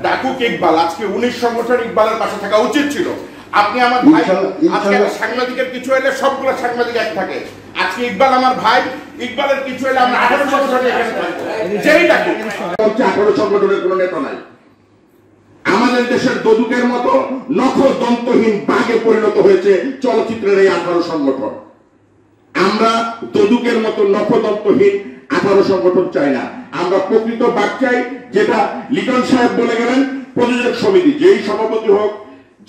ডাকুক ইকবাল, আজকে 19 সংগঠন ইকবালের পাশে থাকা উচিত ছিল। আপনি আমার ভাই, আজকে সাংবাদিকের কিছু এলে সবগুলো সাংবাদিক এক থাকে। আজকে ইকবাল আমার ভাই, ইকবালের কিছু এলে আমরা 18 সংগঠনে এখানে থাকবো। যেই ডাকুক 18 সংগঠনের কোনো নেতা নাই। আমাদের দেশের দদুকের মতো নখ দন্তহীন বাঘে পরিণত হয়েছে চলচ্চিত্রের এই 18 সংগঠন। আমরা দদুকের মতো নখ দন্তহীন 18 সংগঠন চাই না। আমরা প্রকৃত বাঘ চাই, যেটা লিটন সাহেব বলে গেলেন, প্রযোজক সমিতি যেই সভাপতি হোক,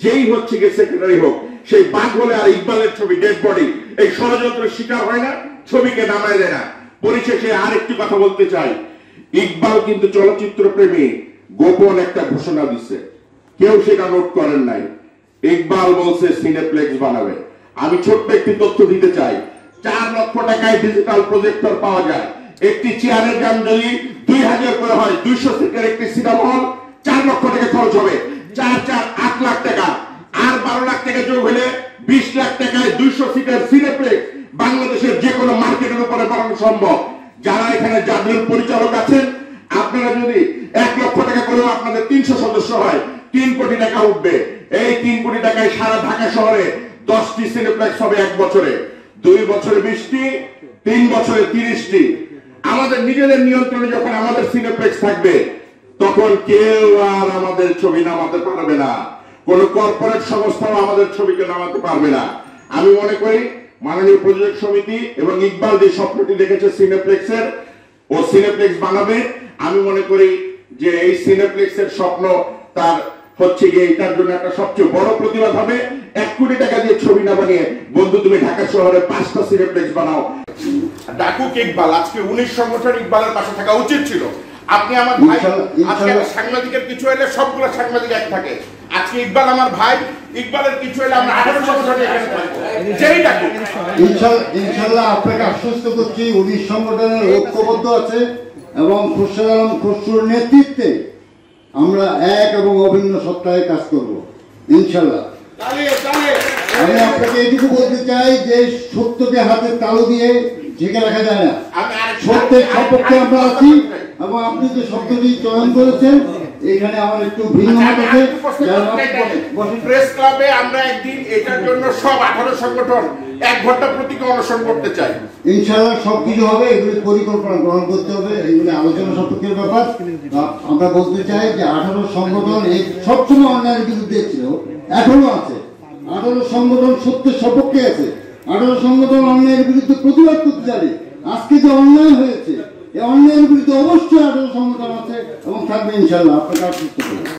যেই হচ্ছে গিয়ে সেক্রেটারি হোক, সেই বাঘ হলে আর ইকবালের ছবি ডেড বডি এই ষড়যন্ত্রের শিকার হয় না, ছবিকে নামায় দেয় না। পরিশেষে আরেকটি কথা বলতে চাই, ইকবাল কিন্তু চলচ্চিত্র প্রেমী গোপন একটা ঘোষণা দিচ্ছে, কেউ সেটা নোট করেন নাই। ইকবাল বলছে সিনেপ্লেক্স বানাবে। আমি ছোট্ট একটি তথ্য দিতে চাই, 4 লক্ষ টাকায় ডিজিটাল প্রজেক্টর পাওয়া যায়। একটি চেয়ারের দাম যদি 2000 করে হয়, 200 সিটের একটি সিনেমা হল 4 লক্ষ টাকা খরচ হবে। 8 লাখ টাকা আর 12 লাখ টাকা যোগ হলে 20 লাখ টাকায় 200 সিটের সিনেপ্লেক্স বাংলাদেশের যে কোনো মার্কেটের উপরে বানানো সম্ভব। যারা এখানে যাদের পরিচালক আছেন, আপনারা যদি 1 লক্ষ টাকা করেও আপনাদের 300 সদস্য হয়, 3 কোটি টাকা উঠবে। এই 3 কোটি টাকায় সারা ঢাকা শহরে 10টি সিনেপ্লেক্স হবে 1 বছরে, 2 বছরে 20টি, 3 বছরে 30টি। আমাদের নিজেদের নিয়ন্ত্রণে যখন আমাদের সিনেপ্লেক্স থাকবে, তখন কেউ আর আমাদের ছবি নামাতে পারবে না, কোন কর্পোরেট সংস্থাও আমাদের ছবিকে নামাতে পারবে না। আমি মনে করি মাননীয় প্রযোজক সমিতি এবং ইকবাল যে স্বপ্নটি দেখেছে সিনেপ্লেক্সের, ও সিনেপ্লেক্স বানাবে। আমি মনে করি যে এই সিনেপ্লেক্সের স্বপ্ন তার হচ্ছে গিয়ে এটার জন্য একটা সবচেয়ে বড় প্রতিবাদ হবে। 1 কোটি টাকা দিয়ে ছবি না বানিয়ে, বন্ধু তুমি ঢাকা শহরে 5টা সিনেপ্লেক্স বানাও। ডাকুক ইকবাল, আজকে 19 সংগঠন ইকবালের পাশে থাকা উচিত ছিল। আপনি আমার ভাই, আজকে সাংবাদিকের কিছু এলে সবগুলো সাংবাদিক এক থাকে। আজকে ইকবাল আমার ভাই, ইকবালের কিছু এলে আমরা 18 সংগঠনে এখানে থাকবো। যেই ডাকুক ইনশাআল্লাহ আপনাকে আশ্বস্ত করছি, 19 সংগঠনের ঐক্যবদ্ধ আছে এবং খুরশেদ আলম খসরুর নেতৃত্বে আমরা এক এবং অভিন্ন সত্তায় কাজ করব ইনশাআল্লাহ। আমি আপনাকে এটুকু বলতে চাই যে সত্যকে হাতে তালু দিয়ে ঢেকে রাখা যায় না। সত্যের সপক্ষে আমরা আছি এবং আপনি যে শব্দটি চয়ন করেছেন, এখানে আমার একটু ভিন্ন মত আছে। প্রেস ক্লাবে আমরা একদিন এটার জন্য সব 18 সংগঠন 1 ঘন্টা প্রতি অনশন করতে চাই। ইনশাআল্লাহ সবকিছু হবে, এগুলি পরিকল্পনা গ্রহণ করতে হবে, এগুলি আলোচনা সাপেক্ষের ব্যাপার। আমরা বলতে চাই যে 18 সংগঠন এই সবসময় অন্যায়ের বিরুদ্ধে ছিল, এখনো আছে। 18 সংগঠন সত্যের সপক্ষে আছে, 18 সংগঠন অন্যায়ের বিরুদ্ধে প্রতিবাদ করতে জানে। আজকে যে অন্যায় হয়েছে, এই অন্যায়ের বিরুদ্ধে অবশ্যই 18 সংগঠন আছে এবং থাকবে ইনশাআল্লাহ। আপনাকে আশ্বস্ত করি।